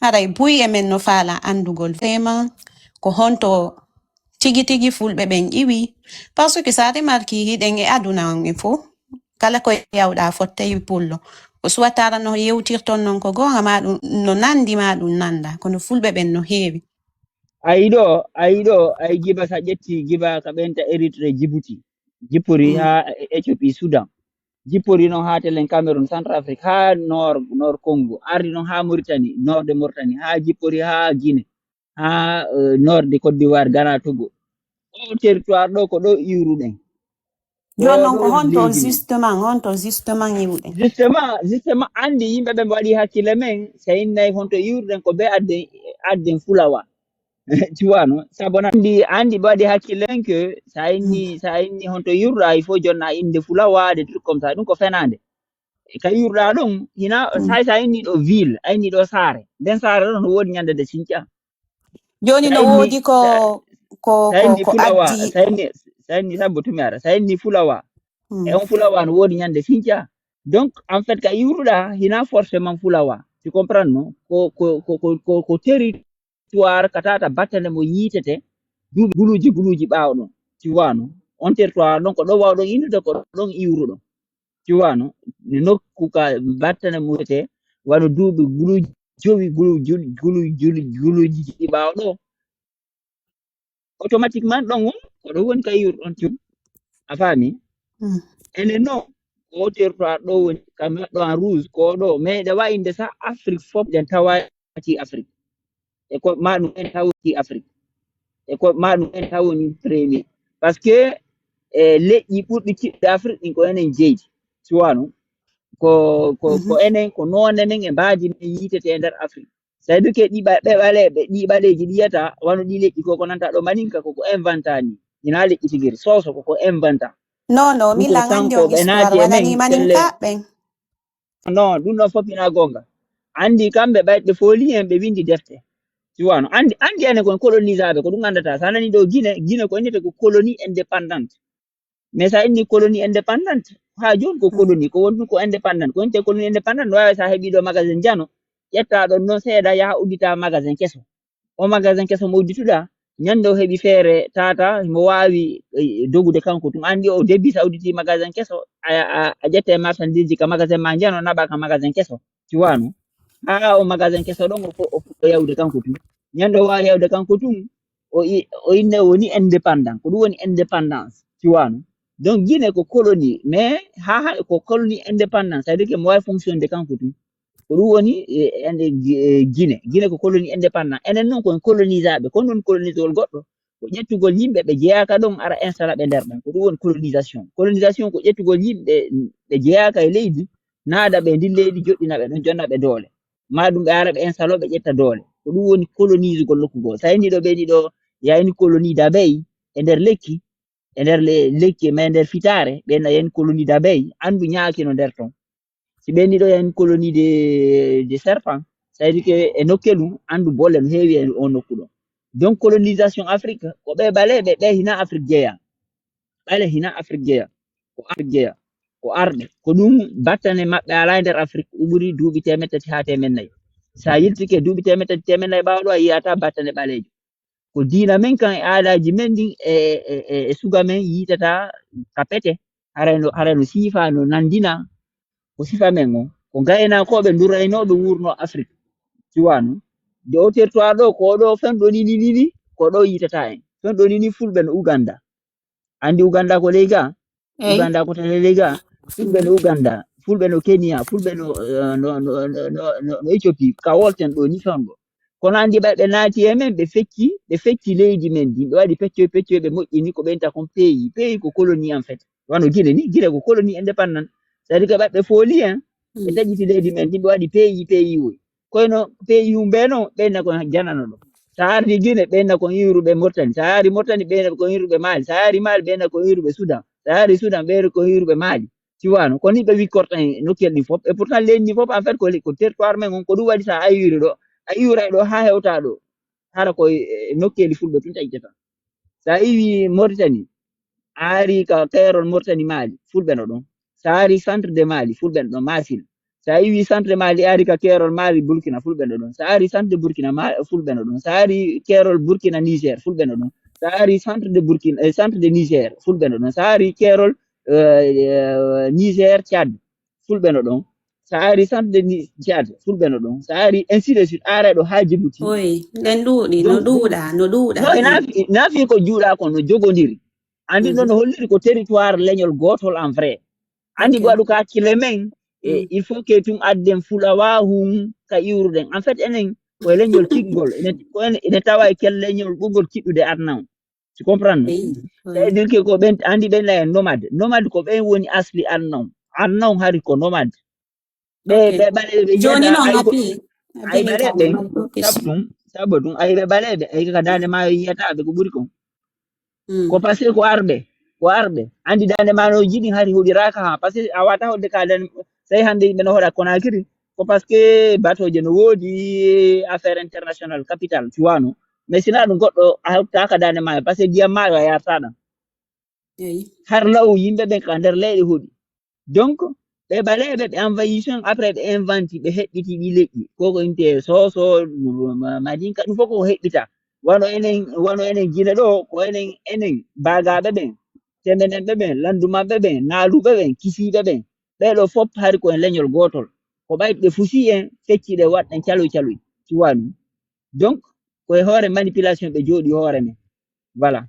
haray buy emen no faala andugol vraiment ko honto tigi fulɓe ɓen iwi parce que sa remarki hiɗen e aduna on e fo kala ko yawɗa fottayi pullo ko suwatara no yewtirton non ko gonga ma ɗum no nandi ma ɗum nanda kono fulɓe ɓen no heewi ayiɗo ay giba sa ƴetti giba ka ɓenta Eritrea Djibouti jippori ha Ethiopie Soudan jippori noon ha telen Cameroun Centrafrique ha nord Congo ardi noon ha Mauritanie nord de Mauritanie ha jippori ha Guinée ha nord de Côte d'Ivoire Ghana Togo o territoire ɗo ko ɗo iwruɗen jon non ɗo ko woni honto leydi men justement iwɗen justement andi yimɓe ɓe mbaɗi hakkille men so innayi honto iwruɗen ko be adden fulawa tu vois non sabona andi baɗi hakkille men que sa inni honto yurɗa il faut jonna inde fulawa des trucs comme ça ɗum ko fenade ka yurɗa ɗum hina sa inni ɗo ville a inni ɗo saare nden saare ɗon no woodi ñande de sinca joni sa no inni woodi ko fulawa addi sa inni sabbo tumi ara sa inni fulawa e on fulawa no woodi ñande sinca donc en fait ka yurɗa hina forcément fulawa tu comprends non ko territoire katata battane mo yitete duuɓi guluji ɓaawɗon tu vois non on territoire ɗon ko ɗon wawɗon innude ko ɗon iwruɗon tu vois non ne nokku ka battane mo yite wano duuɓi guluji jowi guluji ɓaawɗo automatiquement ɗon on ko ɗon woni ka iwruɗon tum a faami enen noon ko territoire ɗo woni kam ɗo en rouge ko ɗo mais ɗe wawi inde sa Afrique fof ɗen tawati Afrique e ko ma ɗum en tawti Afrique e ko ma ɗum en tawoni premier par ce que leƴƴi ɓurɗi kiɗɗe Afrique ɗin ko enen jeydi suwano ko enen ko nonne men e mbaadi men yitete e nder Afrique ça veut dire que ɗi ɓaleji ɗi yiyata wano ɗi leƴƴi ko nanta ɗo maninka koko inventa ni ina leƴƴi tigiri soso koko inventa non ɗum mi ko langandi kanko on ɓe histoire naati e men waɗani manin pelle kaɓɓen non ɗum ɗon fof ina gonga andi kamɓe ɓayɓe fooli hen ɓe windi defte siwano andi ene kon colonisaɓe ko ɗum andata sa nani ɗo Guinée ko innete ko colonie indépendante mais sa inni colonie indépendante ha joni ko colonie ko woni ko indépendante ko inte colonie indépendante no wawi sa heeɓi ɗo magasin jano ƴetta ɗon noon seeɗa yaha uddita magasin keso o magasin keso mo uddituɗa ñande o heeɓi feere tata mo wawi dogude kanko tum andi o debbi sa udditi magasin keso a ƴette marchandise ka magasin ma jano naɓa ka magasin keso siwano ha o magasin keso ɗon o fuɗɗo yawde kanko tum ñande o wawi yawde kanko tum o inne o woni indépendant ko ɗum woni indépendance siwano donc Guinée ko colonie mais ha ko colonie indépendance c'est à dire que mo wawi fonctionne de kanko tum ko ɗum woni Guinée ko colonie indépendant enen noon kon colonisaɓe kon ɗon colonisol goɗɗo ko ƴettugol yimɓe ɓe jeeyaka ɗon ara installa ɓe nder ɗon ko ɗum woni colonisation ko ƴettugol yimɓe ɓe jeeyaka e leydi naada ɓe ndin leydi joɗɗina ɓe ɗon jonna ɓe doole ma ɗum ɓe ara ɓe installa ɓe ƴetta doole ko ɗum woni colonisegol nokkugol sa inni ɗo ɓeydi ɗo yayni colonie d'abeille e nder lekki e nder lekki ma nder fitare ɓenna yen colonie d'abeille andu ñaaki no nder ton si ɓenni ɗo yen colonie de serpent ça veut dire que e nokkelum andu bolle no heewi e on nokku ɗon donc colonisation Afrique ko ɓe ɓaleɓe ɓe hina Afrique jeeya ɓale hina Afrique jeeya ko arɓe ko ɗum battane maɓɓe ala e nder Afrique ɓuri duuɓi 300 ha 400 sa yiltike duuɓi 300 400 ɓawaɗo a yiyata battane ɓalejo ko diina men kan e aadaji men ɗin e suga men yitata ka pete harano siifa no nandina ko sifa men o ko gaynakoɓe duraynoɓe wurno Afrique siwano de o territoire ɗo ko ɗo fenɗo ni ko ɗo yitata en fenɗo ni fulɓe no Uganda andi Uganda ko ley ga Uganda ko tele ley ga fulɓe no Uganda fulɓe no Kenya fulɓe no Ethiopie ka wolten ɗo ni ton ɗo kono andi ɓe naati e men ɓe fecci leydi men din ɓe waɗi peccoy ɓe moƴƴini ko ɓenta kon pays ko colonie en fait wano Guinée ko colonie indépendant c'est à dire que ɓe fooli hen ɓe taƴiti leydi men din ɓe waɗi pays woy koyno pays humɓe non ɓenna ko janano ɗo sa ardi Guinée ɓenna kon iwruɓe Mauritanie sa ari Mauritanie ɓenna kon iwruɓe Mali sa ari Mali ɓenna kon iwruɓe Soudan sa ari Soudan ɓeyna kon iwruɓe Mali siwano ko ni ɓe wikkorta en nokkel ɗin fof et pourtant leydi ndi fof en fait ko territoire men on ko ɗum waɗi sa ayiri ɗo a iwray ɗo ha hewta ɗo hara koye nokkeli fulɓe tun taƴƴata sa iwi Mauritanie a ari ka Cameroun Mauritanie Mali fulɓe no ɗon sa ari centre de Mali fulɓe no ɗon Mafil sa wi centre Mali ari ka Kerol Mali Burkina fulɓe ɗon sa ari centre de Burkina fulɓe ɗon sa ari Kerol Burkina Niger fulɓe ɗon sa ari centre de Burkina centre de Niger fulɓe ɗon sa ari Kerol Niger Tchad fulɓe ɗon sa ari centre de Tchad fulɓe ɗon sa ari ainsi de suite ara ɗo ha Djibouti Oy, den ɗuuɗi no ɗuuɗa no nafi ko juuɗa ko no jogodiri andi ɗon no holliri ko territoire leñol gotol en vrai andi waɗu ka hakkille men il faut que tum adden fulawa hum ka iwruden en fait enen ko leñol kiɗgol ene tawa e kel leñol ɓugol kiɗɗude arnaw tu comprends c'est-à-dire que ko ɓen andi ɓen la en nomade ko ɓen woni asli arnaw hari ko nomade ɓe ɓaleɓe joni no ngapi ay ɓaleɓe sabatum ay ɓe ɓaleɓe ay ka dande ma yiyataɓe ko ɓuri kon ko parce que ko arɓe andi dande ma no jiɗi hari huɗiraka ha parce que a wata hodde ka dan sai hande yimɓe no hoɗa Conakry ko parce que batoje no woodi affaire international capital tu vois no mais sina ɗum goɗɗo a hokkaka dande ma parce que ndiyam mayo a yarta ɗam har law yimɓe ɓen ka nder leyɗe huuɗi donc ɓe ɓaleɓe ɓe envahissement après ɓe inventi ɓe heɓɓiti ɗi leƴƴi koko inte soso madinka ɗum fof ko heɓɓita wano enen Guinée ɗo ko enen bagaɓe ɓen temenenɓe ɓen landumanɓe ɓen naaluɓe ɓen kisiɓe ɓen ɓeɗo fof hari ko en leñol gotol ko ɓayde ɓe fusi en fecciɗe waɗɗen caloy tu vois ɗum donc koye hoore manipulation ɓe jooɗi hoore men voilà